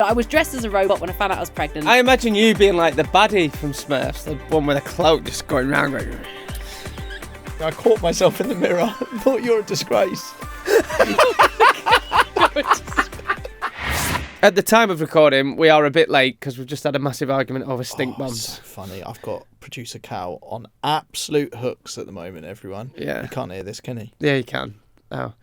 I was dressed as a robot when I found out I was pregnant. I imagine you being like the baddie from Smurfs, the one with a cloak just going round. I caught myself in the mirror. I thought you're a disgrace. At the time of recording, we are a bit late because we've just had a massive argument over stink bombs. So funny. I've got producer Cal on absolute hooks at the moment, everyone. Yeah. You can't hear this, can he? Yeah, you can. Oh,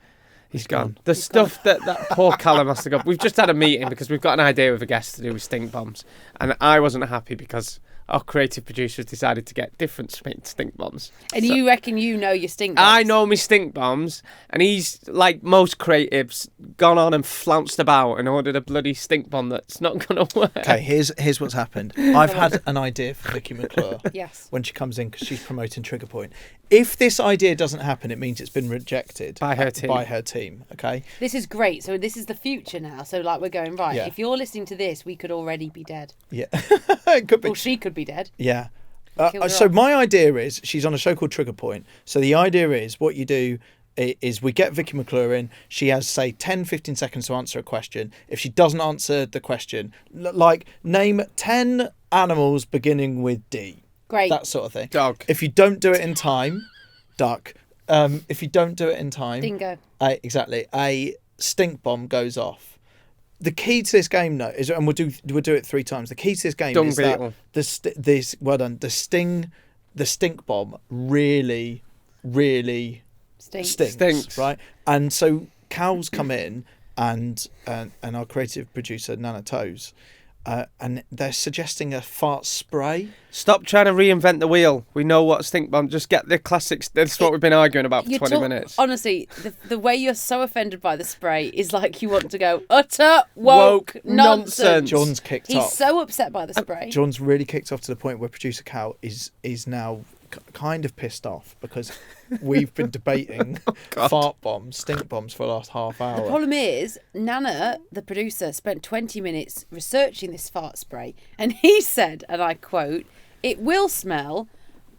he's gone. The stuff that poor Callum has to go. We've just had a meeting because we've got an idea with a guest to do with stink bombs. And I wasn't happy because our creative producers decided to get different stink bombs. And so, you reckon you know your stink bombs? I know my stink bombs, and he's, like most creatives, gone on and flounced about and ordered a bloody stink bomb that's not going to work. Okay, here's what's happened. I've had an idea for Vicky McClure. Yes. When she comes in, because she's promoting Trigger Point. If this idea doesn't happen, it means it's been rejected by her team. Okay. This is great. So this is the future now. So like we're going right. Yeah. If you're listening to this, we could already be dead. Yeah, it could be. Or she could be dead. Yeah. So my idea is she's on a show called Trigger Point. So the idea is what you do is we get Vicky McClure in. She has, say, 10, 15 seconds to answer a question. If she doesn't answer the question, like name 10 animals beginning with D. Great. That sort of thing. Dog. If you don't do it in time, duck. If you don't do it in time... Dingo. Exactly. A stink bomb goes off. The key to this game, though, is, and we'll do it 3 times. The key to this game is that the stink bomb really, really stinks, right? And so Cal's come in and our creative producer Nana Toes, and they're suggesting a fart spray. Stop trying to reinvent the wheel. We know what stink bomb. Just get the classics. That's what we've been arguing about for 20 minutes. Honestly, the way you're so offended by the spray is like you want to go utter woke nonsense. John's kicked off. He's so upset by the spray. John's really kicked off to the point where producer Cal is now kind of pissed off because we've been debating fart bombs, stink bombs for the last half hour. The problem is, Nana, the producer, spent 20 minutes researching this fart spray, and he said, and I quote, "It will smell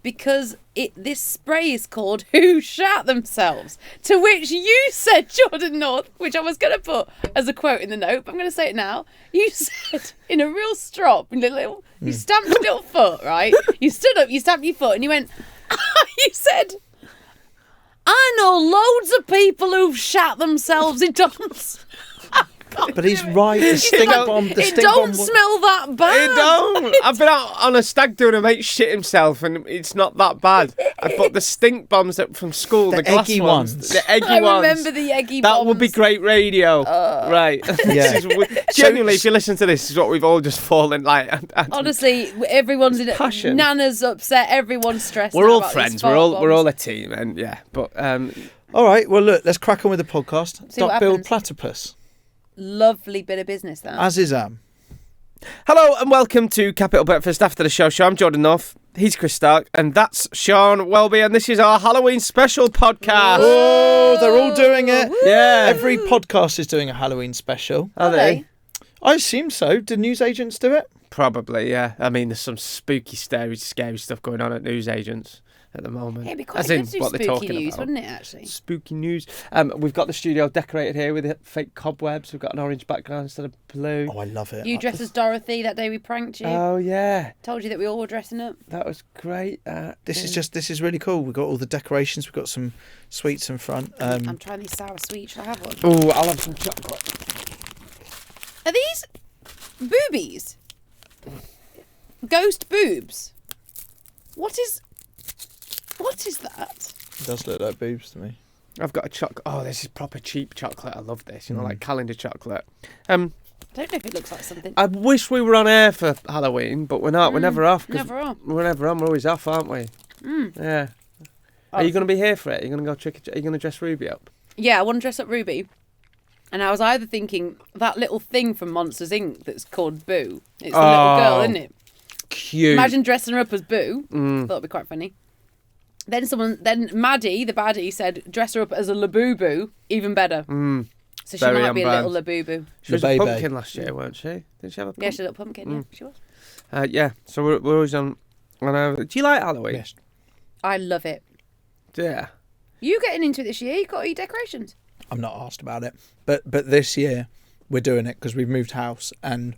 because this spray is called Who Shat Themselves." To which you said, Jordan North, which I was going to put as a quote in the note, but I'm going to say it now. You said in a real strop, you stamped your little foot, right? You stood up, you stamped your foot, and you went, you said, "I know loads of people who've shat themselves in dumps." But he's right. The stink bomb. It don't smell that bad. It don't. I've been out on a stag do and a mate shit himself, and it's not that bad. But the stink bombs that from school, the glass eggy ones. the eggy I ones. remember the eggy bombs. That would be great radio, right? Yeah. Genuinely, if you listen to this, is what we've all just fallen like. Honestly, everyone's in passion. Nana's upset. Everyone's stressed. We're all about friends. these We're fart all bombs. a team, and yeah. But all right. Well, look. Let's crack on with the podcast. See what Duck-billed happens. platypus. Lovely bit of business, that. As is hello and welcome to Capital Breakfast After the Show. I'm Jordan North. He's Chris Stark, and that's Sian Welby, and this is our Halloween special podcast. Oh, they're all doing it. Yeah. Every podcast is doing a Halloween special. Are they? I assume so. Did newsagents do it? Probably, yeah. I mean, there's some spooky, scary stuff going on at newsagents at the moment. It'd be quite As in good to do what they're spooky talking news, about. wouldn't it, actually? Spooky news. We've got the studio decorated here with fake cobwebs. We've got an orange background instead of blue. Oh, I love it. You dressed as Dorothy that day we pranked you. Oh, yeah. Told you that we all were dressing up. That was great. This is really cool. We've got all the decorations. We've got some sweets in front. I'm trying these sour sweets. Shall I have one? Oh, I'll have some chocolate. Are these boobies? Ghost boobs? What is that? It does look like boobs to me. I've got a chocolate. Oh, this is proper cheap chocolate. I love this. You know, like calendar chocolate. I don't know if it looks like something. I wish we were on air for Halloween, but we're not. We're never off. Never on. We're never on. We're always off, aren't we? Yeah. Are you going to be here for it? Are you going to go are you going to dress Ruby up? Yeah, I want to dress up Ruby. And I was either thinking that little thing from Monsters Inc. that's called Boo. It's the little girl, isn't it? Cute. Imagine dressing her up as Boo. Thought it'd be quite funny. Then Maddie, the baddie, said dress her up as a Labubu, even better. So she Very might be a on little Labubu. She was a baby. pumpkin last year, weren't she? Didn't she have a pumpkin? Yeah, she's a little pumpkin. Yeah, she was. Yeah. So we're always on. Do you like Halloween? Yes. I love it. Yeah. You getting into it this year? You got all your decorations. I'm not asked about it, but this year we're doing it because we've moved house, and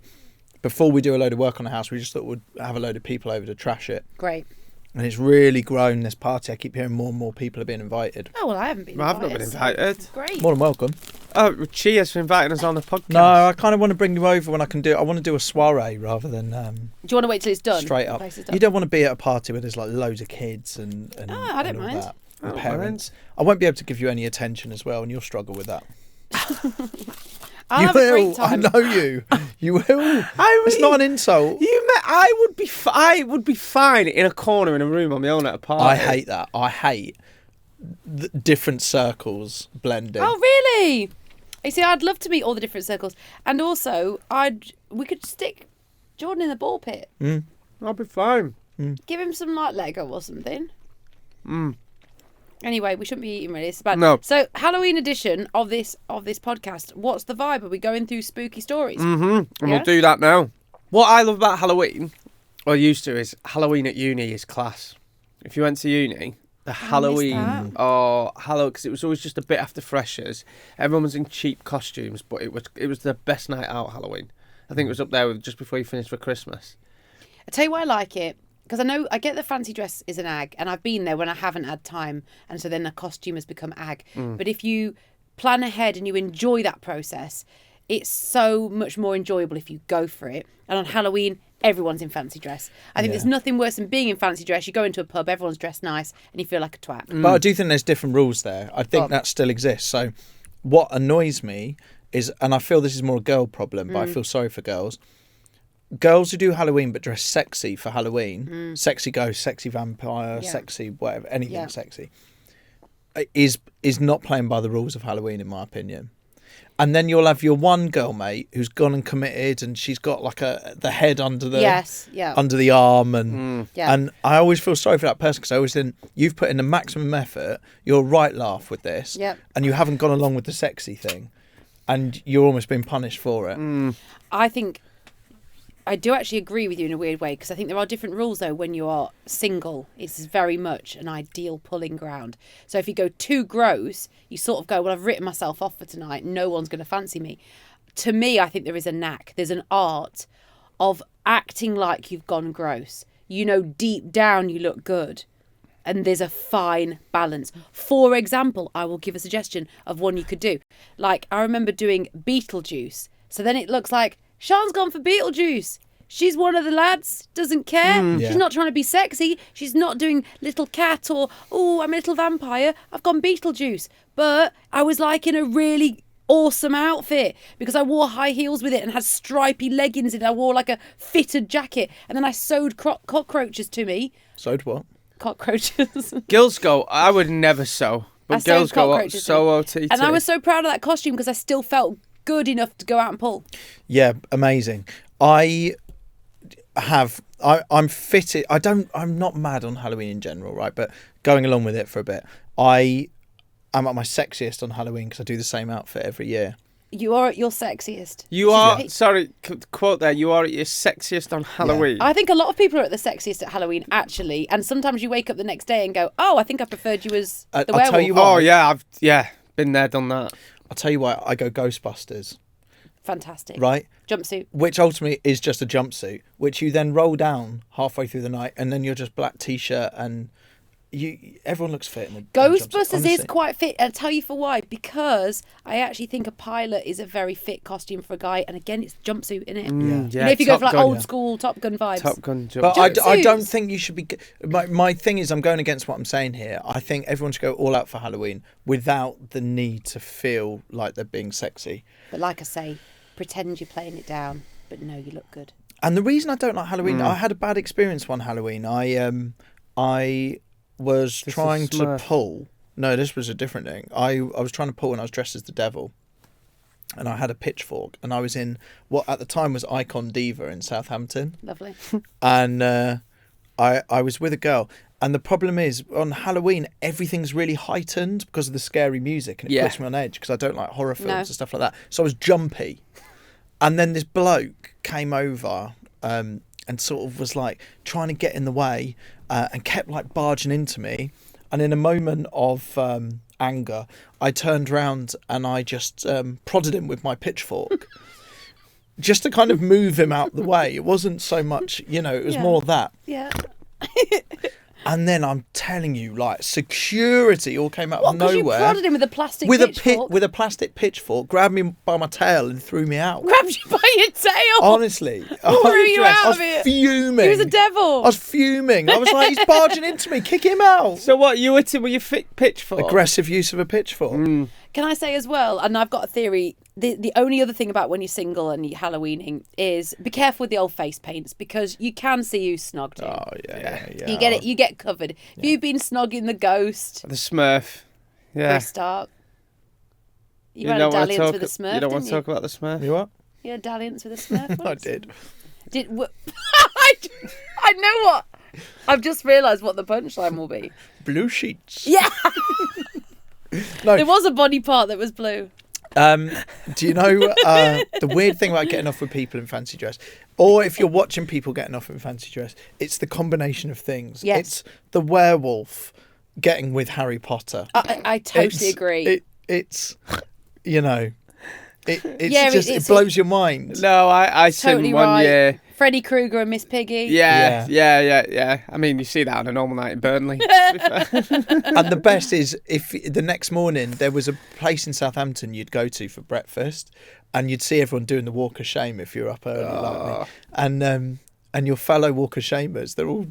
before we do a load of work on the house, we just thought we'd have a load of people over to trash it. Great. And it's really grown, this party. I keep hearing more and more people are being invited. Oh, well, I haven't been I've invited. not been invited. So great. More than welcome. Oh, cheers for inviting us on the podcast. No, I kind of want to bring you over when I can do it. I want to do a soiree rather than Do you want to wait till it's done? straight up. The place is done? You don't want to be at a party where there's like loads of kids and I don't and all mind. that, I and don't parents. I won't be able to give you any attention as well, and you'll struggle with that. I'll You have a will. great time. I know you. You will. It's not an insult. I would be fine in a corner in a room on my own at a party. I hate that. I hate the different circles blending. Oh, really? You see, I'd love to meet all the different circles. And also, we could stick Jordan in the ball pit. I'll be fine. Give him some like Lego or something. Anyway, we shouldn't be eating really. It's bad. No. So, Halloween edition of this podcast. What's the vibe? Are we going through spooky stories? And we'll do that now. What I love about Halloween, or used to, is Halloween at uni is class. If you went to uni, the Halloween, because it was always just a bit after freshers. Everyone was in cheap costumes, but it was the best night out, Halloween. I think it was up there with just before you finished for Christmas. I tell you why I like it. Because I get the fancy dress is an ag, and I've been there when I haven't had time, and so then the costume has become ag. But if you plan ahead and you enjoy that process, it's so much more enjoyable if you go for it. And on Halloween, everyone's in fancy dress. I think there's nothing worse than being in fancy dress. You go into a pub, everyone's dressed nice, and you feel like a twat. But I do think there's different rules there. I think that still exists. So what annoys me is, and I feel this is more a girl problem, but I feel sorry for girls. Girls who do Halloween but dress sexy for Halloween, sexy ghost, sexy vampire, sexy whatever, anything sexy, is not playing by the rules of Halloween, in my opinion. And then you'll have your one girl mate who's gone and committed, and she's got like the head under the under the arm, and I always feel sorry for that person, because I always think, you've put in the maximum effort, you're right laugh with this, and you haven't gone along with the sexy thing, and you're almost being punished for it. I think I do actually agree with you in a weird way, because I think there are different rules though. When you are single, it's very much an ideal pulling ground. So if you go too gross, you sort of go, well, I've written myself off for tonight, no one's going to fancy me. To me, I think there is a knack, there's an art of acting like you've gone gross. You know, deep down you look good, and there's a fine balance. For example, I will give a suggestion of one you could do. Like, I remember doing Beetlejuice, so then it looks like Sean's gone for Beetlejuice. She's one of the lads, doesn't care. She's not trying to be sexy. She's not doing little cat or, oh, I'm a little vampire. I've gone Beetlejuice. But I was like in a really awesome outfit because I wore high heels with it and had stripy leggings in it. I wore like a fitted jacket. And then I sewed cockroaches to me. Sewed what? Cockroaches. Girls go, I would never sew. But girls go, so OTT. And I was so proud of that costume because I still felt good enough to go out and pull. Yeah, amazing. I'm fitted. I'm not mad on Halloween in general, right? But going along with it for a bit, I am at my sexiest on Halloween because I do the same outfit every year. You are at your sexiest. You are, sorry, quote there, you are at your sexiest on Halloween. I think a lot of people are at the sexiest at Halloween, actually. And sometimes you wake up the next day and go, oh, I think I preferred you as the werewolf. I'll tell you what. Oh, yeah, I've been there, done that. I'll tell you why. I go Ghostbusters. Fantastic. Right? Jumpsuit. Which ultimately is just a jumpsuit, which you then roll down halfway through the night, and then you're just black t-shirt, and everyone looks fit in the Ghostbusters is quite fit. I'll tell you for why. Because I actually think a pilot is a very fit costume for a guy, and again, it's jumpsuit, isn't it? Yeah, if you go for like Gun, old school Top Gun vibes. Top Gun jumpsuit. But I don't think you should be. My thing is, I'm going against what I'm saying here. I think everyone should go all out for Halloween without the need to feel like they're being sexy. But like I say, pretend you're playing it down, but no, you look good. And the reason I don't like Halloween, I had a bad experience one Halloween. I was trying to pull. No, this was a different thing. I was trying to pull and I was dressed as the devil. And I had a pitchfork. And I was in what at the time was Icon Diva in Southampton. Lovely. And I was with a girl. And the problem is, on Halloween, everything's really heightened because of the scary music. And it puts me on edge because I don't like horror films and stuff like that. So I was jumpy. And then this bloke came over and sort of was like trying to get in the way and kept like barging into me. And in a moment of anger, I turned round and I just prodded him with my pitchfork. Just to kind of move him out the way. It wasn't so much, it was more that. Yeah. And then I'm telling you, like, security all came out of nowhere. You prodded him with a plastic pitchfork? With a plastic pitchfork, grabbed me by my tail and threw me out. Grabbed you by your tail? Honestly. Threw you out of it? I was fuming. He was a devil. I was fuming. I was like, he's barging into me. Kick him out. So what, you hit him with your pitchfork? Aggressive use of a pitchfork. Can I say as well, and I've got a theory, the only other thing about when you're single and you're Halloweening is be careful with the old face paints because you can see you snogged in. Oh, yeah. You get covered. If you've been snogging the ghost. The Smurf. Yeah. For a start. You had a dalliance with a Smurf, You don't want to talk about the Smurf? You what? You had a dalliance with a Smurf once? I did. I know what. I've just realised what the punchline will be. Blue sheets. Yeah. No. There was a body part that was blue. Do you know the weird thing about getting off with people in fancy dress? Or if you're watching people getting off in fancy dress, it's the combination of things. Yes. It's the werewolf getting with Harry Potter. I totally agree. It's it It's blows your mind. No, I Totally seen one right. year. Freddy Krueger and Miss Piggy. Yeah. I mean, you see that on a normal night in Burnley. To be fair. And the best is if the next morning there was a place in Southampton you'd go to for breakfast and you'd see everyone doing the walk of shame if you're up early like me. And your fellow walk of shamers, they're all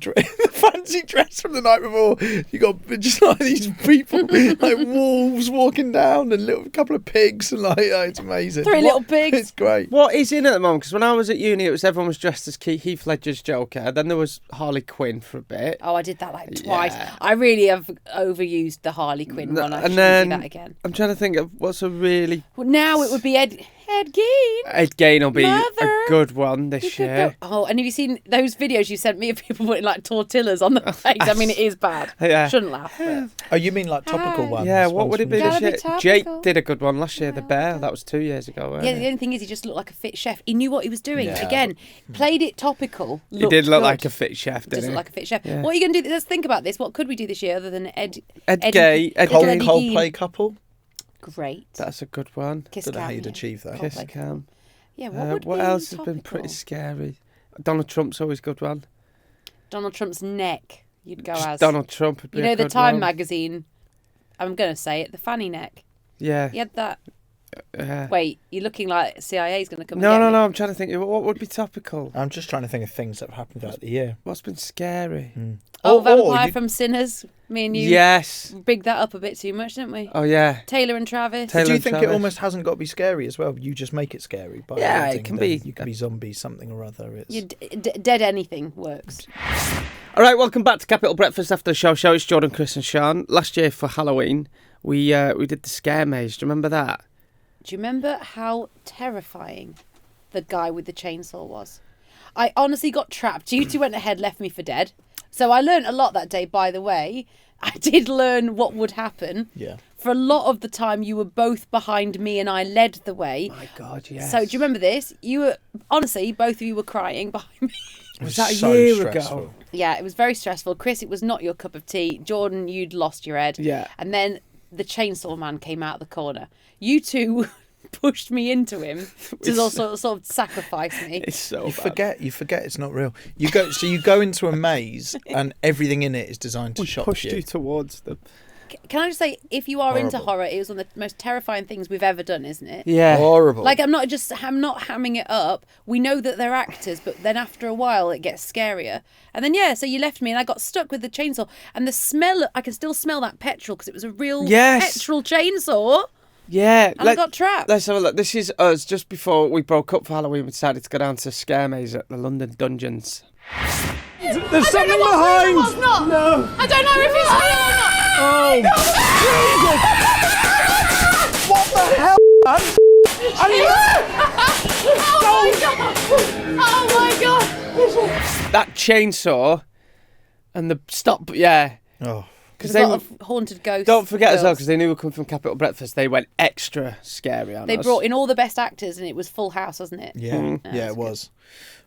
fancy dress from the night before. You got just like these people, like wolves walking down and a couple of pigs, and it's amazing. Three little pigs. It's great. What is in at the moment? Because when I was at uni, everyone was dressed as Heath Ledger's Joker. Then there was Harley Quinn for a bit. Oh, I did that twice. Yeah. I really have overused the Harley Quinn one. I shouldn't do that again. I'm trying to think of what's a really... Well, now it would be Ed Gein. Ed Gein will be Mother. a good one this year. Oh, and have you seen those videos you sent me of people putting like tortillas on the face? I mean, it is bad. Yeah. Shouldn't laugh. But... Oh, you mean like topical ones? Yeah, what would it be Gotta this be year? Jake topical. did a good one last year, The Bear. That was 2 years ago, wasn't Yeah, it? the only thing is he just looked like a fit chef. He knew what he was doing. Yeah. Again, played it topical. He did look good. like a fit chef, didn't Just he? look like a fit chef. Yeah. What are you going to do? Let's think about this. What could we do this year other than Ed Gein. Coldplay couple? Great. That's a good one. Kiss Don't know how cam, you'd yeah. achieve that. Kiss Coldplay. cam. Yeah, What else has been pretty scary? Donald Trump's always a good one. Donald Trump's neck. You'd go Just as Donald Trump would be you know a the good Time one. magazine. I'm going to say it. The fanny neck. Yeah. He had that. Yeah. Wait, you're looking like CIA's going to come. No. and get me. I'm trying to think. What would be topical? I'm just trying to think of things that have happened throughout the year. What's been scary? Oh, Or Vampire you- from Sinners. Me and you. Yes. Bigged that up a bit too much, didn't we? Oh yeah. Taylor and Travis. Taylor Do you and think it Travis. almost hasn't got to be scary as well? You just make it scary. By Yeah, it adding can the- be. You can be zombie something or other. It's... You dead anything works. All right, welcome back to Capital Breakfast After the Show. It's Jordan, Chris, and Sean. Last year for Halloween, we did the scare maze. Do you remember that? Do you remember how terrifying the guy with the chainsaw was? I honestly got trapped. Duty went ahead, left me for dead. So I learned a lot that day, by the way. I did learn what would happen. Yeah. For a lot of the time, you were both behind me and I led the way. My God, yes. So do you remember this? You were, honestly, both of you were crying behind me. Was that a so year stressful. ago? Yeah, it was very stressful. Chris, it was not your cup of tea. Jordan, you'd lost your head. Yeah. And then the chainsaw man came out of the corner. You two pushed me into him to sort of sacrifice me. It's so You bad. forget it's not real. You go into a maze and everything in it is designed to shock Pushed you. you towards them. Can I just say, if you are into Horrible. horror, it was one of the most terrifying things we've ever done, isn't it? Yeah. Horrible. Like, I'm not hamming it up. We know that they're actors, but then after a while it gets scarier. And then, so you left me and I got stuck with the chainsaw. And the smell, I can still smell that petrol because it was a real petrol chainsaw. Yeah. And I got trapped. Let's have a look. This is us just before we broke up for Halloween. We decided to go down to scare maze at the London Dungeons. There's something behind! No! I don't know if it's real or not. Oh! What the hell, man? Oh my god! That chainsaw and the stop. Yeah. Oh. There's a lot of haunted ghosts. Don't forget as well, girls. because they knew we were coming from Capital Breakfast. They went extra scary on They us. brought in all the best actors and it was full house, wasn't it? Yeah. Yeah, Yeah, that's it was.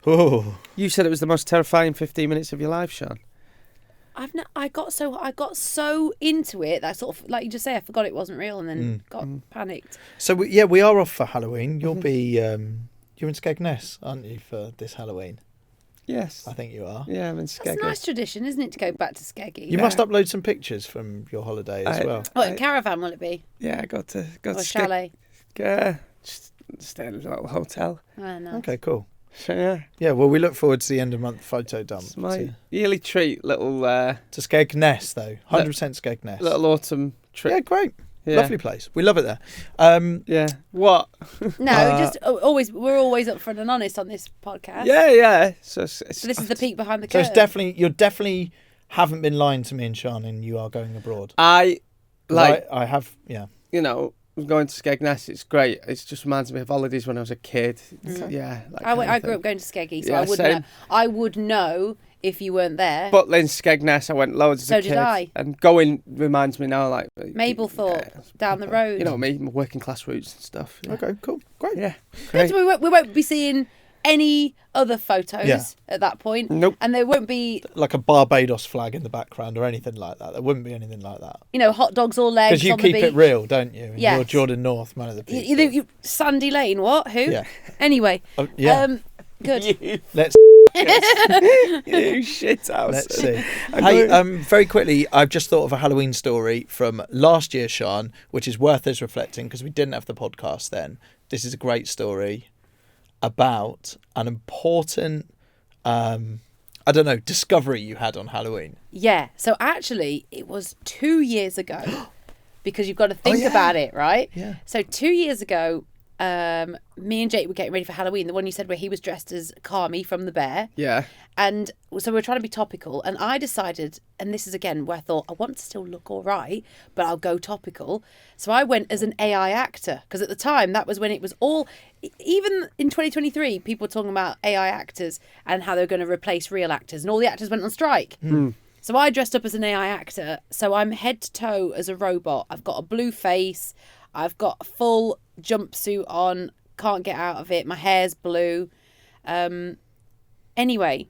Oh. You said it was the most terrifying 15 minutes of your life, Sean. I got so into it that I sort of, like you just say, I forgot it wasn't real and then got panicked. So we are off for Halloween. You'll be you're in Skegness, aren't you, for this Halloween? Yes. I think you are. Yeah, I'm in That's Skegness. a nice tradition, isn't it, to go back to Skeggy? You must upload some pictures from your holiday as well. What, a caravan will it be? Yeah, I got to Or a chalet? Just stay in a little hotel. Oh, nice. Okay, cool. So, yeah. Yeah, well, we look forward to the end of month photo dump. It's my yearly treat, little to Skegness, though. 100% Skegness. little autumn trip. Yeah, great. Yeah. Lovely place. We love it there. Yeah. What? No, just we're always upfront and honest on this podcast. Yeah. So this is the peek behind the So curtain. you definitely haven't been lying to me and Sean, and you are going abroad. I have, yeah. you know, going to Skegness. It's great. It just reminds me of holidays when I was a kid. Yeah. I grew up going to Skeggy, so Yeah, I would same. know. I would know if you weren't there. But in Skegness, I went loads as a kid. So did I. And going reminds me now, like Mablethorpe, down the road. You know me, my working class routes and stuff. Yeah. Okay, cool, great. Yeah. Good, Great. so we won't be seeing any other photos at that point. Nope. And there won't be, Like a Barbados flag in the background or anything like that. There wouldn't be anything like that. hot dogs or legs Because you on the keep beach. it real, don't you? And Yes. You're Jordan North, man of the people. You Sandy Lane, what? Who? Yeah. Anyway. Oh, yeah. Good. Let's You shit house. Let's see. Hey, very quickly, I've just thought of a Halloween story from last year, Sean, which is worth us reflecting because we didn't have the podcast then. This is a great story about an important, discovery you had on Halloween. Yeah. So actually, it was 2 years ago because you've got to think about it, right? Yeah. So 2 years ago, me and Jake were getting ready for Halloween, the one you said where he was dressed as Carmi from The Bear. Yeah. And so we were trying to be topical, and I decided, and this is again where I thought I want to still look all right, but I'll go topical. So I went as an AI actor, because at the time that was when it was all, even in 2023, people were talking about AI actors and how they were going to replace real actors, and all the actors went on strike. So I dressed up as an AI actor. So I'm head to toe as a robot. I've got a blue face. I've got a full jumpsuit on. Can't get out of it. My hair's blue. Anyway,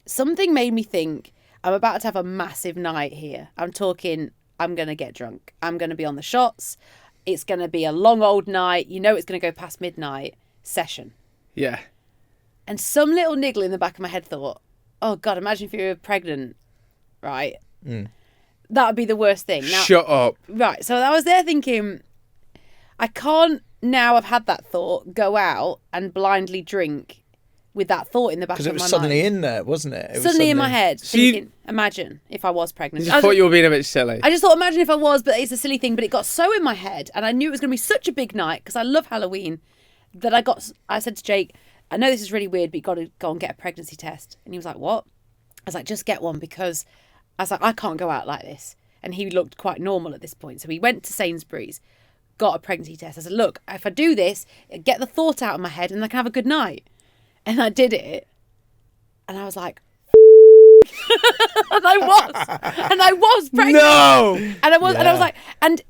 something made me think I'm about to have a massive night here. I'm talking, I'm going to get drunk. I'm going to be on the shots. It's going to be a long old night. You know it's going to go past midnight. Session. Yeah. And some little niggle in the back of my head thought, oh, God, imagine if you were pregnant, right? That would be the worst thing. Now, Shut up. right, so I was there thinking, I can't, now I've had that thought, go out and blindly drink with that thought in the back of my mind. Because it was suddenly in there, wasn't it? It was Suddenly in my head, So you- thinking, imagine if I was pregnant. I just thought you were being a bit silly. I just thought, imagine if I was, but it's a silly thing. But it got so in my head, and I knew it was going to be such a big night because I love Halloween, that I said to Jake, I know this is really weird, but you got to go and get a pregnancy test. And he was like, what? I was like, just get one, because I was like, I can't go out like this. And he looked quite normal at this point. So he went to Sainsbury's, got a pregnancy test. I said, look, if I do this, get the thought out of my head and I can have a good night. And I did it. And I was like, and I was pregnant. No! And I was like, and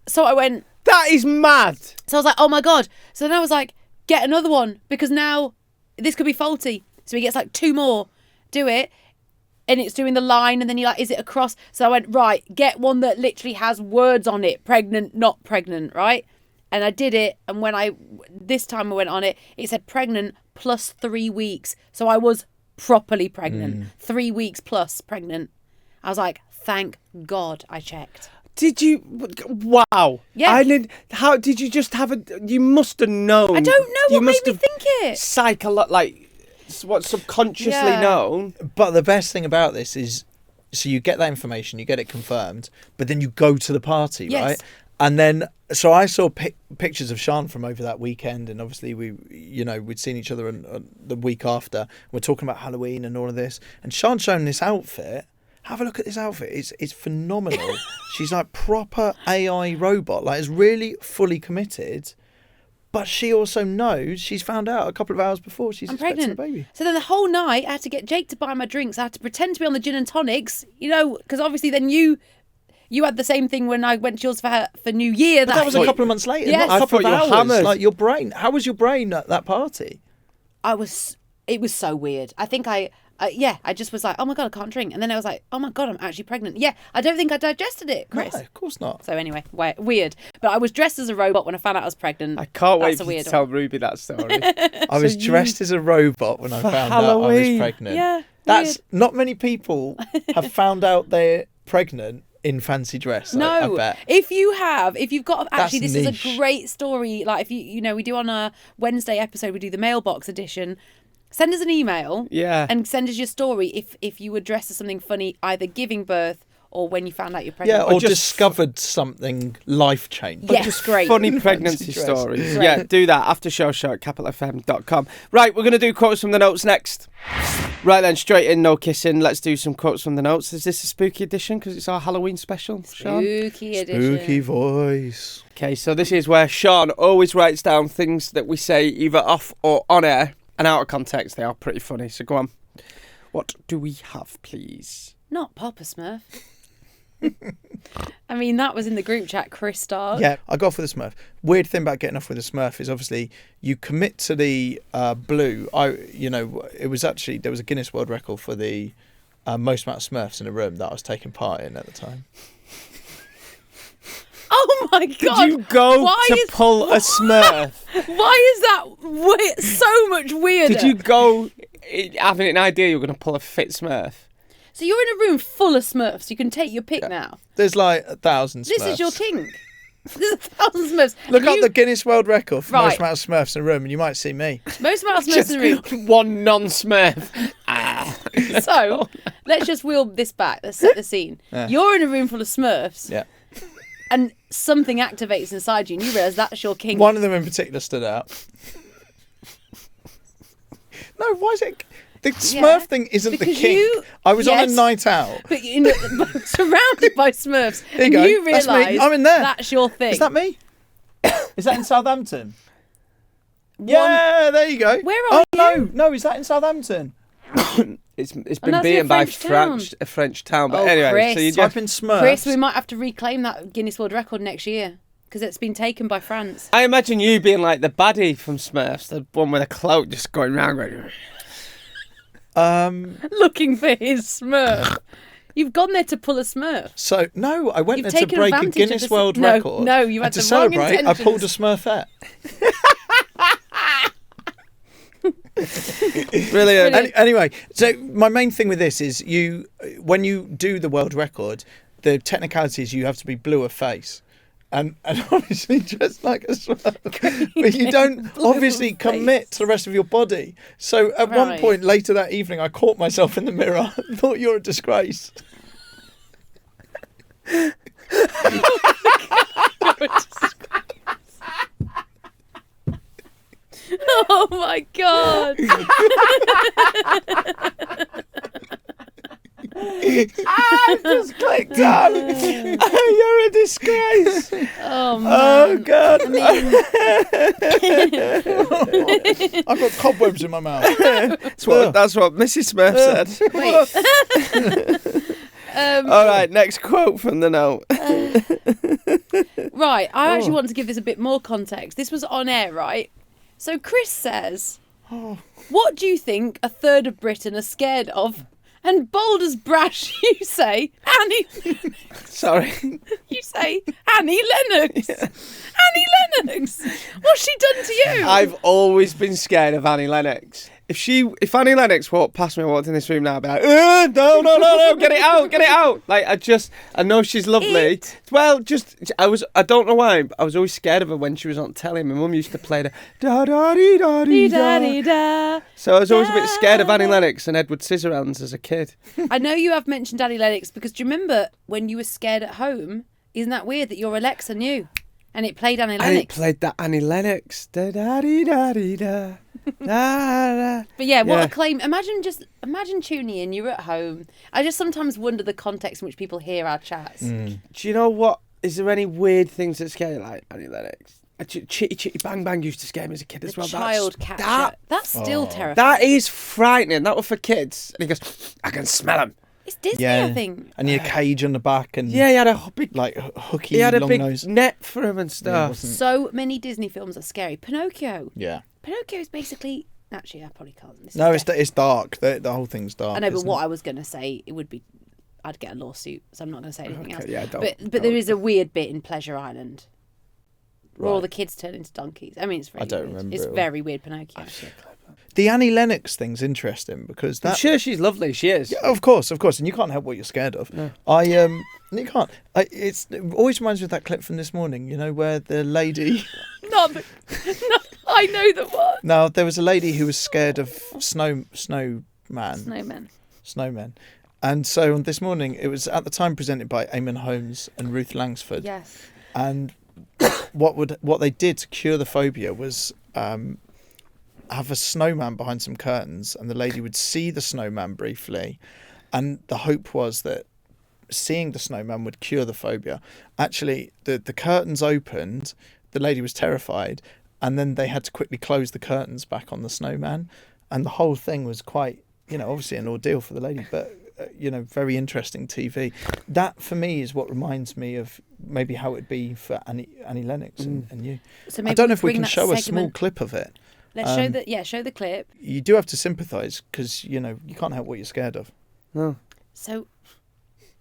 so I went, That is mad. so I was like, oh my God. So then I was like, get another one, because now this could be faulty. So he gets like 2 more, do it. And it's doing the line, and then you're like, is it across? So I went, right, get one that literally has words on it, pregnant, not pregnant, right? And I did it. And this time I went on it, it said pregnant plus 3 weeks. So I was properly pregnant, 3 weeks plus pregnant. I was like, thank God I checked. Did you? Wow. Yeah. How did you just have a? You must have known. I don't know You what made must me have think it. What subconsciously Yeah. known. But the best thing about this is, so you get that information, you get it confirmed, but then you go to the party, Yes. right? And then, so I saw pictures of Sean from over that weekend, and obviously we'd seen each other the week after. We're talking about Halloween and all of this, and Sean's shown this outfit. Have a look at this outfit. It's phenomenal. She's like proper AI robot. Like, is really fully committed. But she also knows, she's found out a couple of hours before she's I'm expecting pregnant. a baby. So then the whole night I had to get Jake to buy my drinks. I had to pretend to be on the gin and tonics, because obviously then you had the same thing when I went to yours for New Year. But that was a couple of months later, Yes. not a couple I of thought you hours. were hammered. Like, your brain, how was your brain at that party? It was so weird. I think I Yeah, I just was like, oh my God, I can't drink. And then I was like, oh my God, I'm actually pregnant. Yeah, I don't think I digested it, Chris. No, of course not. So anyway, weird. But I was dressed as a robot when I found out I was pregnant. I can't wait That's for a you weird to tell one. Ruby that story. I was dressed as a robot when I found out I Halloween. was pregnant. Yeah, That's weird. not many people have found out they're pregnant in fancy dress. I bet. If you've got, actually, That's this niche. is a great story. Like if you know, we do on a Wednesday episode, we do the mailbox edition. Send us an email. Yeah. And send us your story if you were dressed as something funny, either giving birth or when you found out you're Yeah, pregnant. or just discovered something life-changing. Yes, Just great. funny pregnancy dress. stories. Great. Yeah, do that. After show at capitalfm.com. Right, we're going to do quotes from the notes next. Right then, straight in, no kissing. Let's do some quotes from the notes. Is this a spooky edition? Because it's our Halloween special, Sean? Spooky edition. Spooky voice. Okay, so this is where Sean always writes down things that we say either off or on air. And out of context, they are pretty funny. So go on. What do we have, please? Not Papa Smurf. I mean, that was in the group chat, Chris Stark. Yeah, I got off with a Smurf. Weird thing about getting off with a Smurf is obviously you commit to the blue. It was actually, there was a Guinness World Record for the most amount of Smurfs in a room that I was taking part in at the time. Oh my God. Did you go to pull a Smurf? Why is that so much weirder? Did you go having an idea you were going to pull a fit Smurf? So you're in a room full of Smurfs. You can take your pick now. There's like 1,000 Smurfs. This is your kink. There's 1,000 Smurfs. Look And up the Guinness World Record for Right. most amount of Smurfs in a room and you might see me. most amount of Smurfs in the room. One non-Smurf. So let's just wheel this back. Let's set the scene. Yeah. You're in a room full of Smurfs, Yeah. and something activates inside you, and you realise that's your kink. One of them in particular stood out. No, why is it... The Smurf thing isn't the Because kink. I was on a yes. night out. But you're surrounded by Smurfs, There you and go. you That's me. realise I'm in there. that's your thing. Is that me? Is that in Southampton? Yeah, there you go. Where are you? No, is that in Southampton? It's been that's in a beaten by French a French town. But Oh, anyway, Chris. so you Type just... in Smurfs. Chris, we might have to reclaim that Guinness World Record next year because it's been taken by France. I imagine you being like the baddie from Smurfs, the one with a cloak just going round going... Looking for his Smurf. You've gone there to pull a Smurf. So, no, I went You've there to taken break a advantage of Guinness this- World No, Record. no, you had and to the wrong celebrate, I pulled a intentions. Smurfette. Brilliant. Anyway, so my main thing with this is when you do the world record, the technicality is you have to be blue of face. And obviously just like a Smurf. But you don't Blue obviously of commit face. to the rest of your body. So at one Right. point later that evening, I caught myself in the mirror and thought, you're a disgrace. Oh my God. I just clicked on. You're a disgrace. Oh man. Oh, God. I've got cobwebs in my mouth. That's what Mrs. Smurf said. Wait. All right, next quote from the note. Right, I actually want to give this a bit more context. This was on air, right? So Chris says, what do you think a third of Britain are scared of? And bold as brash, you say, Annie. Sorry. You say, Annie Lennox. Annie Lennox. What's she done to you? I've always been scared of Annie Lennox. If Annie Lennox walked past me and walked in this room now, I'd be like, no, get it out. Like, I know she's lovely. Well, I don't know why, I was always scared of her when she was on telly. My mum used to play the da-da-dee-da-dee-da. So I was always a bit scared of Annie Lennox and Edward Scissorhands as a kid. I know you have mentioned Annie Lennox because do you remember when you were scared at home? Isn't that weird that your Alexa knew? And it played Annie Lennox. And it played that Annie Lennox. Da-da-dee-da-dee-da. Da-da. But yeah, what a claim. Imagine tuning in, you're at home. I just sometimes wonder the context in which people hear our chats. Do you know what? Is there any weird things that scare you like Annie Lennox? Chitty Chitty Bang Bang used to scare me as a kid as well. Child catcher. That's still terrifying. That is frightening. That was for kids. And he goes, I can smell them. It's Disney, I think. And your cage on the back and Yeah, he had a big, like hooky he had a long big nose. net for him and Yeah, stuff. wasn't- So many Disney films are scary. Pinocchio. yeah. Pinocchio is basically Actually, I probably can't. No, it's dark. The whole thing's dark. I know, but what I was going to say, it would be, I'd get a lawsuit, so I'm not going to say anything else. Yeah, but there is a weird bit in Pleasure Island where all the kids turn into donkeys. I mean, it's really weird. Remember. It's very weird, Pinocchio. The Annie Lennox thing's interesting because I'm sure she's lovely. She is. Yeah, of course, and you can't help what you're scared of. No. You can't. It always reminds me of that clip from this morning. You know where the lady. I know the one. No, there was a lady who was scared of snowmen. And so on this morning, it was at the time presented by Eamon Holmes and Ruth Langsford. Yes. And what they did to cure the phobia was have a snowman behind some curtains, and the lady would see the snowman briefly, and the hope was that seeing the snowman would cure the phobia. Actually, the curtains opened, the lady was terrified, and then they had to quickly close the curtains back on the snowman, and the whole thing was quite, obviously an ordeal for the lady, but very interesting TV. That for me is what reminds me of maybe how it'd be for Annie Lennox and you. So I don't know if we can show a small clip of it. Let's show the clip. You do have to sympathise because you can't help what you're scared of. No. So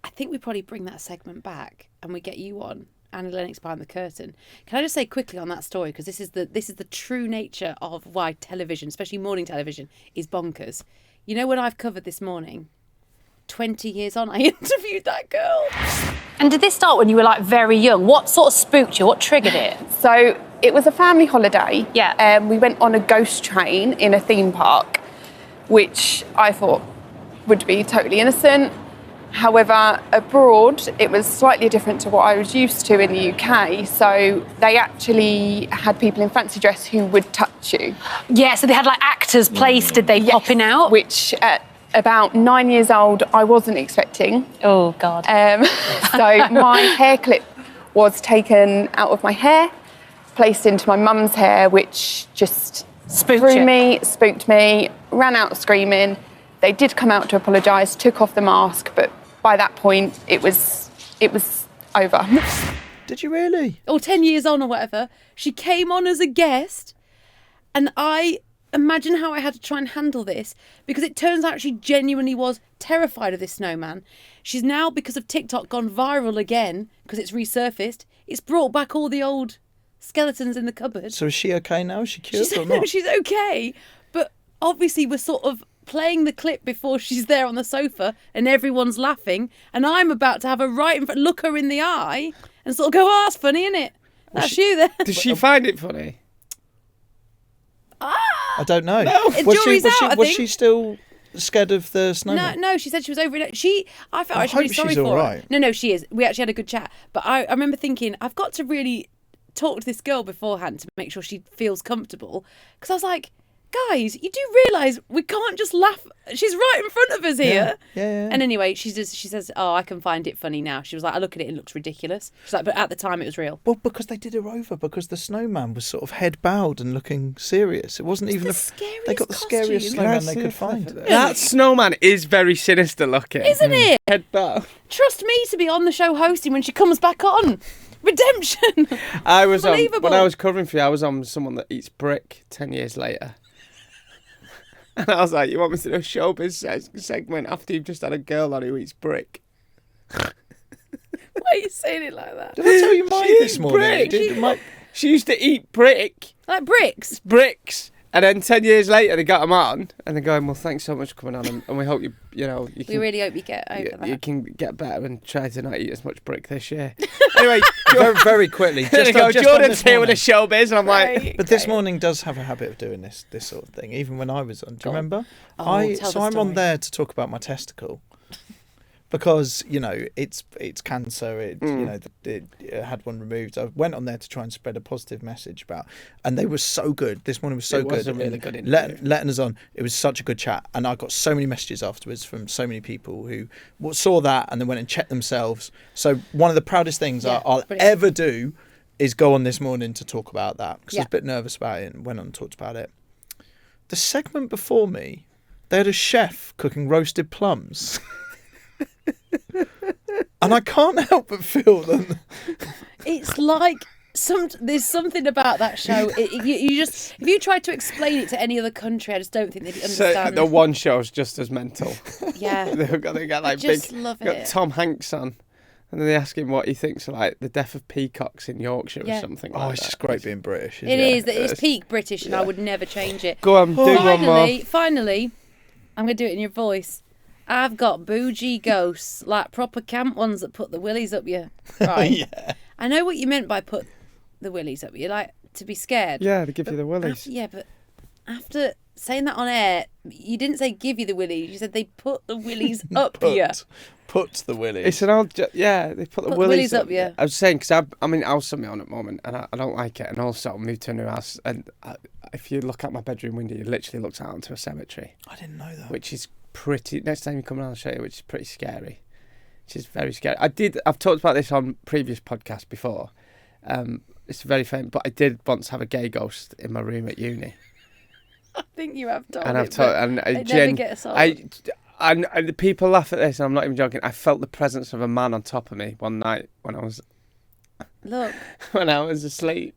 I think we probably bring that segment back and we get you on Annie Lennox behind the curtain. Can I just say quickly on that story, because this is the true nature of why television, especially morning television, is bonkers. You know what I've covered this morning? 20 years on, I interviewed that girl. And did this start when you were like very young? What sort of spooked you? What triggered it? So it was a family holiday. Yeah. We went on a ghost train in a theme park, which I thought would be totally innocent. However, abroad, it was slightly different to what I was used to in the UK. So they actually had people in fancy dress who would touch you. Yeah, so they had like actors placed, did they, popping out? Which at about 9 years old, I wasn't expecting. Oh, God. So my hair clip was taken out of my hair, placed into my mum's hair, which just spooked me, ran out screaming. They did come out to apologise, took off the mask, but by that point, it was over. Did you really? Or 10 years on or whatever. She came on as a guest, and I imagine how I had to try and handle this, because it turns out she genuinely was terrified of this snowman. She's now, because of TikTok, gone viral again, because it's resurfaced. It's brought back all the old skeletons in the cupboard. So is she okay now? Is she cured or not? She's okay, but obviously we're sort of playing the clip before she's there on the sofa and everyone's laughing, and I'm about to have her right in front, look her in the eye and sort of go, oh, that's funny, isn't it? That's you there. Does she find it funny? I don't know. No. Was she still scared of the snowman? No, she said she was over it. I felt actually really sorry she's for all her. right. No, she is. We actually had a good chat. But I remember thinking, I've got to really talk to this girl beforehand to make sure she feels comfortable. Because I was like, guys, you do realise we can't just laugh. She's right in front of us here. Yeah. And anyway, she says, oh, I can find it funny now. She was like, I look at it, it looks ridiculous. She's like, but at the time it was real. Well, because they did her over, because the snowman was sort of head bowed and looking serious. It wasn't even scariest they got the scariest costume. snowman they could find. That snowman is very sinister looking. Isn't it? Head bow. Trust me to be on the show hosting when she comes back on. Redemption. I was Unbelievable. when I was covering for you, I was on Someone That Eats Brick 10 years later. And I was like, you want me to do a showbiz segment after you've just had a girl on who eats brick? Why are you saying it like that? Did I tell you mine this morning? Brick. She used to eat brick. Like bricks? Bricks. And then 10 years later, they got them on, and they're going, well, thanks so much for coming on, and we hope you can... We really hope you get over that. You can get better and try to not eat as much brick this year. Anyway, very, very quickly. Jordan's here with a showbiz, and I'm like... But this morning does have a habit of doing this sort of thing, even when I was on. Do you remember? I'm on there to talk about my testicle. Because, it's cancer, it had one removed. I went on there to try and spread a positive message about, and they were so good. This morning was so good. It was a really good interview. Letting us on. It was such a good chat. And I got so many messages afterwards from so many people who saw that and then went and checked themselves. So one of the proudest things I'll ever do is go on this morning to talk about that. Because I was a bit nervous about it and went on and talked about it. The segment before me, they had a chef cooking roasted plums. And I can't help but feel them. It's like there's something about that show. You just, if you tried to explain it to any other country, I just don't think they'd understand. So the one show's just as mental. Yeah. They've got like just big. love got it. Tom Hanks on, and then they ask him what he thinks of like the death of peacocks in Yorkshire or something. Oh, like it's that. just great being British. It is. It's peak British, and I would never change it. Go on, do one more. Finally, I'm going to do it in your voice. I've got bougie ghosts, like proper camp ones that put the willies up you. Right. Yeah. I know what you meant by put the willies up you, like to be scared. Yeah, they give you the willies. But after saying that on air, you didn't say give you the willies. You said they put the willies up you. Put the willies. It's an old, they put the willies up you. I was saying, because I'm in house on my own at the moment, and I don't like it. And also, I moved to a new house, and if you look out my bedroom window, it literally looks out onto a cemetery. I didn't know that. Which is pretty, next time you come around, I'll show you, which is pretty scary. Which is very scary. I've talked about this on previous podcasts before. It's very famous, but I did once have a gay ghost in my room at uni. I think you have told And it, I've told, but and it never gets old. and the people laugh at this, and I'm not even joking. I felt the presence of a man on top of me one night when I was asleep.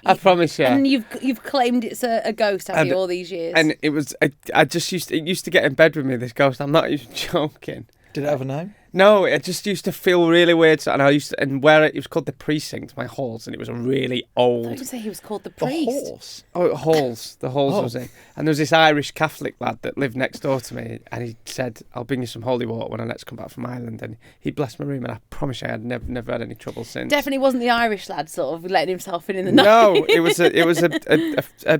I promise you. And you've claimed it's a ghost, have you, all these years? And it was, it used to get in bed with me, this ghost. I'm not even joking. Did it have a name? No, it just used to feel really weird. And it was called the Precinct, my halls, and it was a really old. I thought you say he was called the priest. The horse. Oh, halls. The halls was it. And there was this Irish Catholic lad that lived next door to me, and he said, "I'll bring you some holy water when I next come back from Ireland." And he blessed my room, and I promise you, I had never had any trouble since. Definitely wasn't the Irish lad sort of letting himself in the night. No, it was a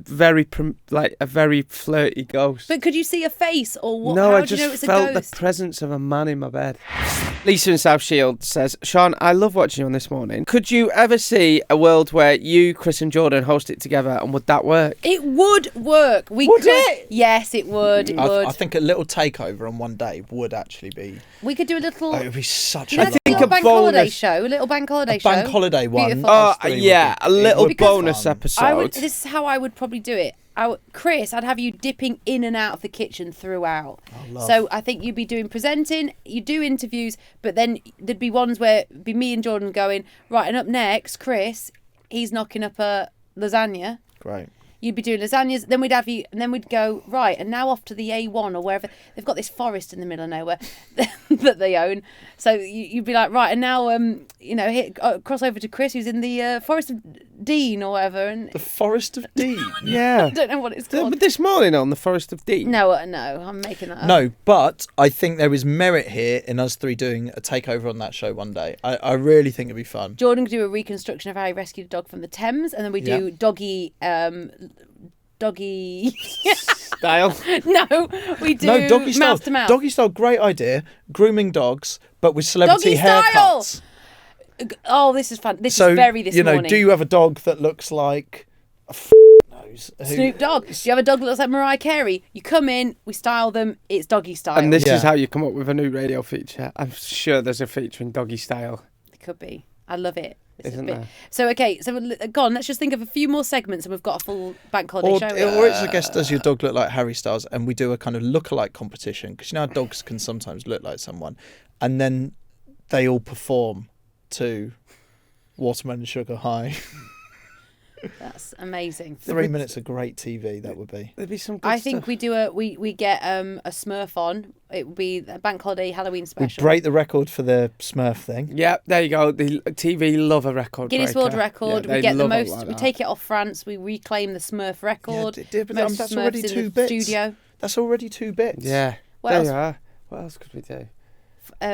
very flirty ghost. But could you see a face or what? No, How I do you know just it's felt a the ghost? presence of a man in my bed. Lisa in South Shield says, Sean, I love watching you on This Morning. Could you ever see a world where you, Chris and Jordan host it together, and would that work? It would work. Would it? Yes, it would. It would. I think a little takeover on one day would actually be. We could do a little. It would be such You a know, lot. a little bank holiday show. A little bank holiday show. Bank holiday one. Beautiful. us three would Yeah, be- a little it would be bonus fun. episode. This is how I would probably do it. Chris, I'd have you dipping in and out of the kitchen throughout. love. So I think you'd be doing presenting, you do interviews, but then there'd be ones where it'd be me and Jordan going, right, and up next, Chris, he's knocking up a lasagna. Great. You'd be doing lasagnas, then we'd have you, and then we'd go, right, and now off to the A1 or wherever. They've got this forest in the middle of nowhere that they own. So you'd be like, right, and now, cross over to Chris, who's in the Forest of Dean or whatever. And The Forest of Dean. Yeah. I don't know what it's called. This morning on the Forest of Dean. No, I'm making that up. No, but I think there is merit here in us three doing a takeover on that show one day. I really think it'd be fun. Jordan could do a reconstruction of how he rescued a dog from the Thames, and then we do doggy Style. No, we do No, doggy style. mouth to mouth. Doggy style, great idea. Grooming dogs, but with celebrity Doggy style! haircuts. Oh, this is fun. This So, is very this morning. do you have a dog that looks like a nose? Snoop Dogg. Do you have a dog that looks like Mariah Carey? You come in, we style them, it's doggy style. And this Yeah. is how you come up with a new radio feature. I'm sure there's a feature in Doggy Style. It could be. I love it. This is Isn't a bit- there? So, okay, so go on, let's just think of a few more segments and we've got a full bank holiday Or show. it's, I guess, does your dog look like Harry Styles? And we do a kind of look-alike competition. Because you know how dogs can sometimes look like someone. And then they all perform to Watermelon Sugar High. That's amazing. 3 minutes of great TV, that would be. There'd be some good I think stuff. we do we get a Smurf on. It would be a bank holiday Halloween We special. break the record for the Smurf thing. Yeah, there you go. The TV love a record Guinness breaker. World Record. Yeah, We they get the love it most. like We that. take it off France. We reclaim the Smurf record. But Most that's Smurfs already in 2 the bits. studio. That's already 2 bits. Yeah. What there else? you are. What else could we do?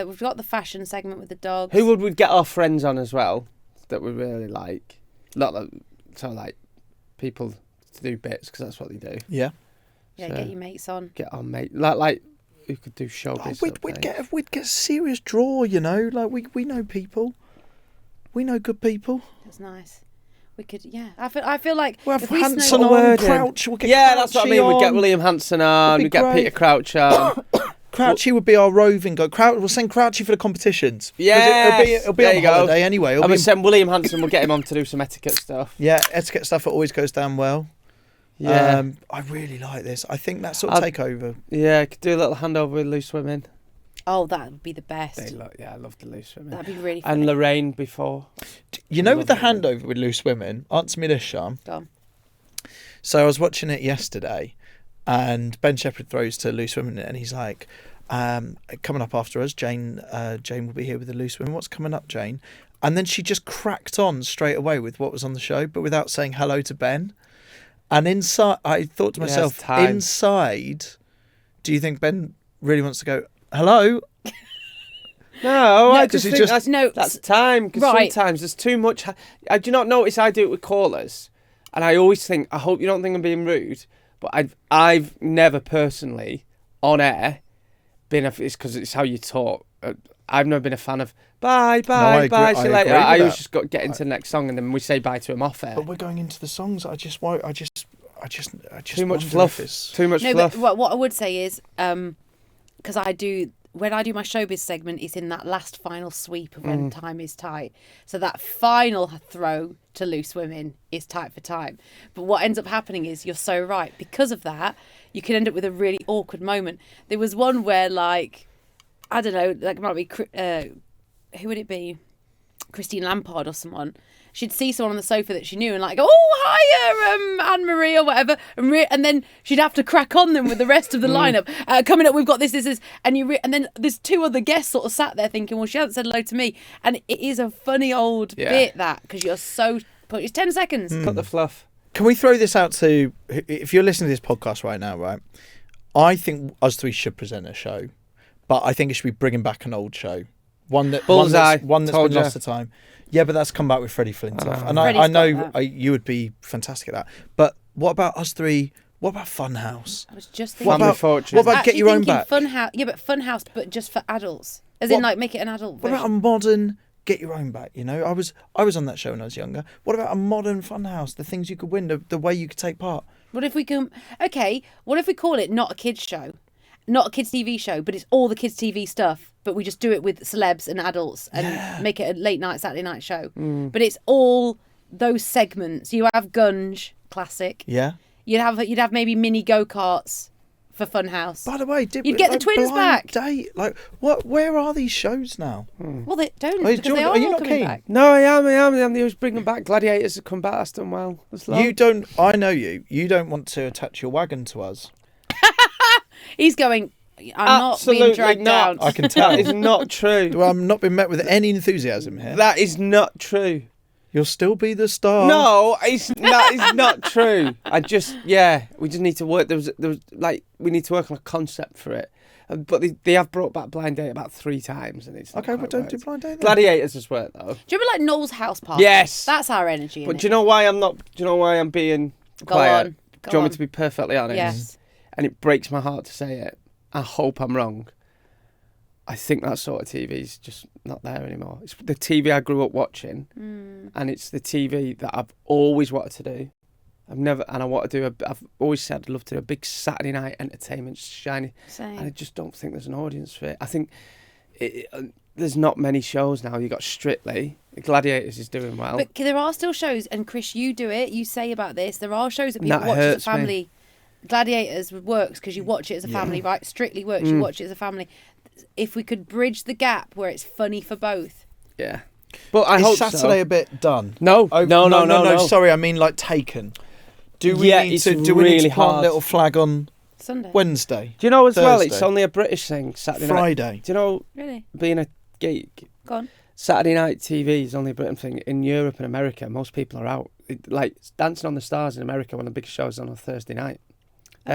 We've got the fashion segment with the dogs. Who would we get our friends on as well that we really like? Not that, so like people to do bits because that's what they do. Yeah. Yeah, So, get your mates on. Get our mate like who could do showbiz. We'd get a serious draw, you know. Like we know people. We know good people. That's nice. We could, yeah. I feel like We'll have if we Hanson snow- on, word in. Crouch. We'll get Yeah, that's what I Crouchy mean. We'd get on. William Hanson on. That'd be We'd get great. Peter Crouch on. Crouchy would be our roving guy. We'll send Crouchy for the competitions. 'Cause Yes, it'll be there on you go. holiday anyway. It'll I'm be gonna send William Hanson. We'll get him on to do some etiquette stuff. yeah, etiquette stuff that always goes down well. Yeah, I really like this. I think that sort of takeover. yeah. Could do a little handover with loose women. Oh, that would be the best. I love the Loose Women. That'd be really funny. And Lorraine before. You know, with the handover with Loose Women, answer me this, Sean. Go on. So I was watching it yesterday, and Ben Shepherd throws to Loose Women, and he's like, coming up after us, Jane will be here with the Loose Women. What's coming up, Jane? And then she just cracked on straight away with what was on the show, but without saying hello to Ben. And inside, I thought to myself, inside, do you think Ben really wants to go, hello? No, I just think that's time. Because sometimes there's too much. I do not notice I do it with callers. And I always think, I hope you don't think I'm being rude, but I've never personally, on air, it's because it's how you talk. I've never been a fan of bye, see you later. I always just get into the next song and then we say bye to him off air. But we're going into the songs. I just too much fluff. Too much fluff. But what I would say is, because when I do my showbiz segment, it's in that last final sweep of when time is tight. So that final throw to Loose Women is tight for time. But what ends up happening is, you're so right. Because of that, you can end up with a really awkward moment. There was one where, like, I don't know, like it might be, who would it be? Christine Lampard or someone. She'd see someone on the sofa that she knew and like, oh, hiya, Anne-Marie or whatever. And then she'd have to crack on them with the rest of the lineup. Coming up, we've got this. And then there's two other guests sort of sat there thinking, well, she hasn't said hello to me. And it is a funny old bit, that, because you're so... It's 10 seconds. Cut the fluff. Can we throw this out to... If you're listening to this podcast right now, right, I think us three should present a show. But I think it should be bringing back an old show. One that's been lost to time. Yeah, but that's come back with Freddie Flintoff. And I know you would be fantastic at that. But what about us three? What about Funhouse? I was just thinking... What about Get Your Own Back? Funhouse, yeah, but Funhouse, but just for adults. In, like, make it an adult version. What about a modern Get Your Own Back? You know, I was on that show when I was younger. What about a modern Funhouse? The things you could win, the way you could take part. What if we call it not a kids show? Not a kids TV show, but it's all the kids TV stuff, but we just do it with celebs and adults and make it a late night Saturday night show. But it's all those segments. You have Gunge, classic. Yeah. You'd have maybe mini go-karts for Funhouse. By the way, you'd get the twins back. Date. Like, what? Where are these shows now? Well, they don't. Because they are not coming back. No, I am. They always bring them back. Gladiators have come back. That's done well. You don't. I know you. You don't want to attach your wagon to us. He's going, I'm not being dragged down. I can tell. That is not true. Well, I'm not being met with any enthusiasm here. That is not true. You'll still be the star. No, that is not true. We just need to work. There was we need to work on a concept for it. But they have brought back Blind Date about 3 times, and it's okay. But don't do Blind Date then. Gladiators has worked though. Do you remember like Noel's house party? Yes, that's our energy. But do you know why I'm not? Do you know why I'm being quiet? Do you want me to be perfectly honest? Yes. And it breaks my heart to say it. I hope I'm wrong. I think that sort of TV is just not there anymore. It's the TV I grew up watching, and it's the TV that I've always wanted to do. I've always said I'd love to do a big Saturday night entertainment, shiny. Same. And I just don't think there's an audience for it. I think there's not many shows now. You've got Strictly. Gladiators is doing well. But there are still shows, and Chris, you do it. You say about this. There are shows that people watch as a family. Me. Gladiators works because you watch it as a family, right? Strictly works, you watch it as a family. If we could bridge the gap where it's funny for both. Yeah. But I hope Saturday a bit done? No. Sorry, I mean like Taken. Do we need to plant a little flag on Sunday, Wednesday? Do you know as well? It's only a British thing. Saturday Friday. Night. Do you know? Really? Being a geek. Go on. Saturday night TV is only a Britain thing. In Europe and America, most people are out. Like Dancing on the Stars in America, one of the biggest shows on a Thursday night.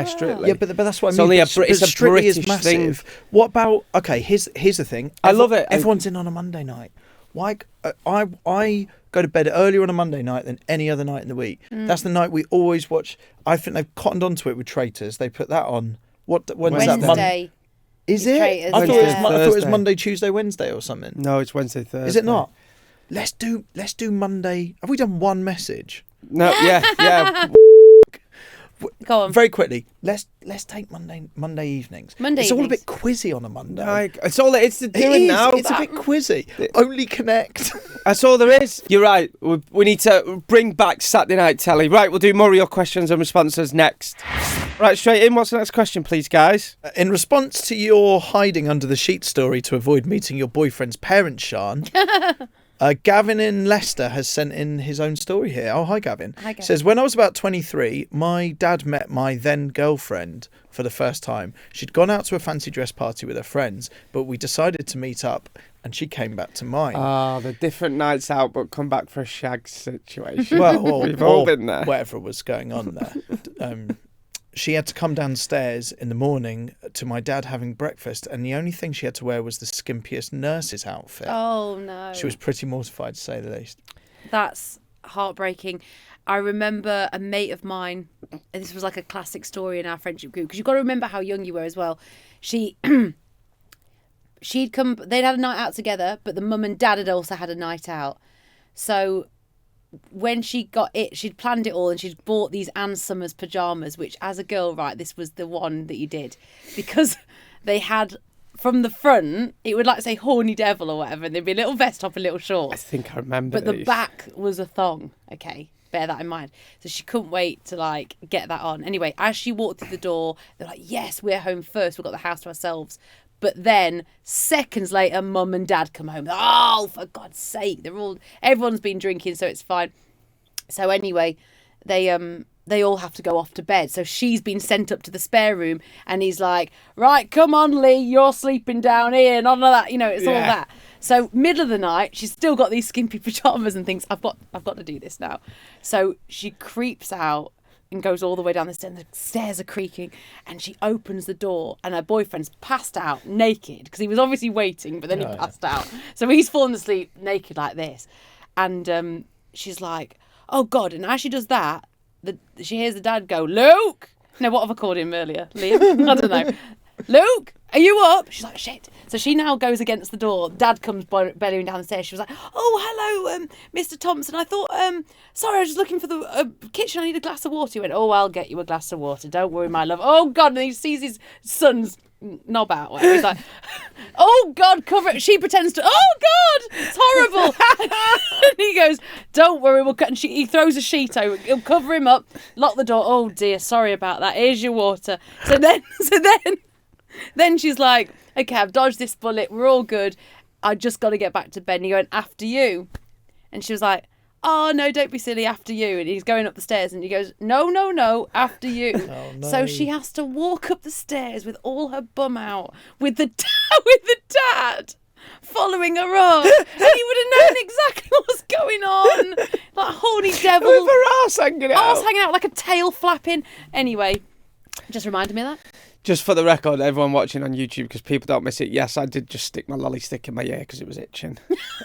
Strictly. Yeah, but that's what I mean. It's only a British thing. What about? Okay, here's the thing. I love it. Everyone's in on a Monday night. Why? I go to bed earlier on a Monday night than any other night in the week. That's the night we always watch. I think they've cottoned onto it with Traitors. They put that on. When's that? Wednesday. Is it? Traitors, I thought it was Monday, Tuesday, Wednesday or something. No, it's Wednesday, Thursday. Is it not? Let's do Monday. Have we done one message? No. Yeah. Go on. Very quickly. Let's take Monday evenings. It's all a bit quizzy on a Monday. It's all it's to do it now. It's a bit quizzy. Only Connect. That's all there is. You're right. We need to bring back Saturday Night Telly. Right, we'll do more of your questions and responses next. Right, straight in. What's the next question, please, guys? In response to your hiding under the sheet story to avoid meeting your boyfriend's parents, Sian, Gavin in Leicester has sent in his own story here. Oh, hi, Gavin. Hi, Gavin. Says, when I was about 23, my dad met my then girlfriend for the first time. She'd gone out to a fancy dress party with her friends, but we decided to meet up and she came back to mine. The different nights out but come back for a shag situation. Well, we've all been there. Whatever was going on there. She had to come downstairs in the morning to my dad having breakfast, and the only thing she had to wear was the skimpiest nurse's outfit. Oh, no. She was pretty mortified, to say the least. That's heartbreaking. I remember a mate of mine, and this was like a classic story in our friendship group, because you've got to remember how young you were as well. She'd come, they'd had a night out together, but the mum and dad had also had a night out. So when she got it, she'd planned it all, and she'd bought these Ann Summers pyjamas, which as a girl, right, this was the one that you did, because they had, from the front, it would like say horny devil or whatever, and there'd be a little vest top and little shorts. I think I remember But the back was a thong, okay? Bear that in mind. So she couldn't wait to like get that on. Anyway, as she walked through the door, they're like, yes, we're home first. We've got the house to ourselves. But then seconds later, mum and dad come home. Oh, for God's sake. Everyone's been drinking, so it's fine. So anyway, they all have to go off to bed. So she's been sent up to the spare room, and he's like, right, come on, Lee, you're sleeping down here, and all of that, it's all that. So middle of the night, she's still got these skimpy pajamas and thinks, I've got to do this now. So she creeps out and goes all the way down the stairs. The stairs are creaking, and she opens the door, and her boyfriend's passed out naked, because he was obviously waiting, but then he passed out. So he's fallen asleep naked like this. And she's like, oh God. And as she does that, she hears the dad go, Luke! No, what have I called him earlier? Liam? I don't know. Luke, are you up? She's like, shit. So she now goes against the door. Dad comes bellowing down the stairs. She was like, oh, hello, Mr. Thompson. I thought, sorry, I was just looking for the kitchen. I need a glass of water. He went, oh, I'll get you a glass of water. Don't worry, my love. Oh, God. And he sees his son's knob out. Whatever. He's like, oh, God, cover it. She pretends to, oh, God, it's horrible. And he goes, don't worry. And he throws a sheet over. He'll cover him up, lock the door. Oh, dear, sorry about that. Here's your water. Then she's like, okay, I've dodged this bullet. We're all good. I just got to get back to bed. And he going, after you. And she was like, oh, no, don't be silly, after you. And he's going up the stairs, and he goes, no, after you. Oh, no. So she has to walk up the stairs with all her bum out, with the dad following her up. And he would have known exactly what's going on. Like horny devil. With her arse hanging out. Arse hanging out like a tail flapping. Anyway, just reminded me of that. Just for the record, everyone watching on YouTube, because people don't miss it, yes, I did just stick my lolly stick in my ear because it was itching.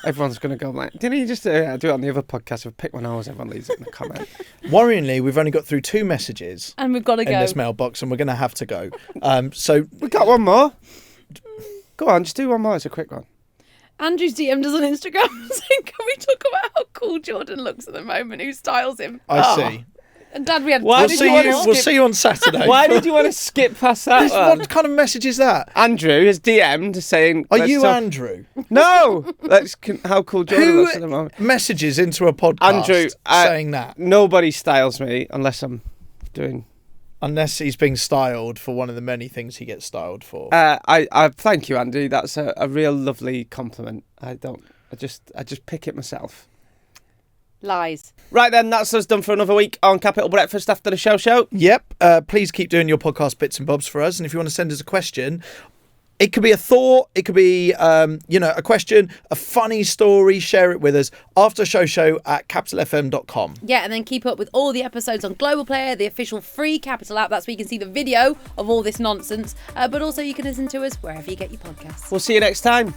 Everyone's going to go like, didn't you just do it on the other podcast? I've picked my nose, everyone leaves it in the comment. Worryingly, we've only got through 2 messages. And we've got to go. In this mailbox, and we're going to have to go. So we got one more. Go on, just do one more. It's a quick one. Andrew's DM'd us on Instagram saying, can we talk about how cool Jordan looks at the moment? Who styles him? I see. And Dad, we had. We'll see you on Saturday. Why did you want to skip past that one? What kind of message is that? Andrew has DM'd saying... Are you Andrew? No! How cool Jordan looks at the moment. Who messages into a podcast Andrew, saying that? Nobody styles me unless I'm doing... Unless he's being styled for one of the many things he gets styled for. I thank you, Andy. That's a real lovely compliment. I just pick it myself. Lies. Right then, that's us done for another week on Capital Breakfast after the show. Yep. Please keep doing your podcast bits and bobs for us. And if you want to send us a question, it could be a thought, it could be, a question, a funny story, share it with us. After show at capitalfm.com. Yeah, and then keep up with all the episodes on Global Player, the official free Capital app. That's where you can see the video of all this nonsense. But also you can listen to us wherever you get your podcasts. We'll see you next time.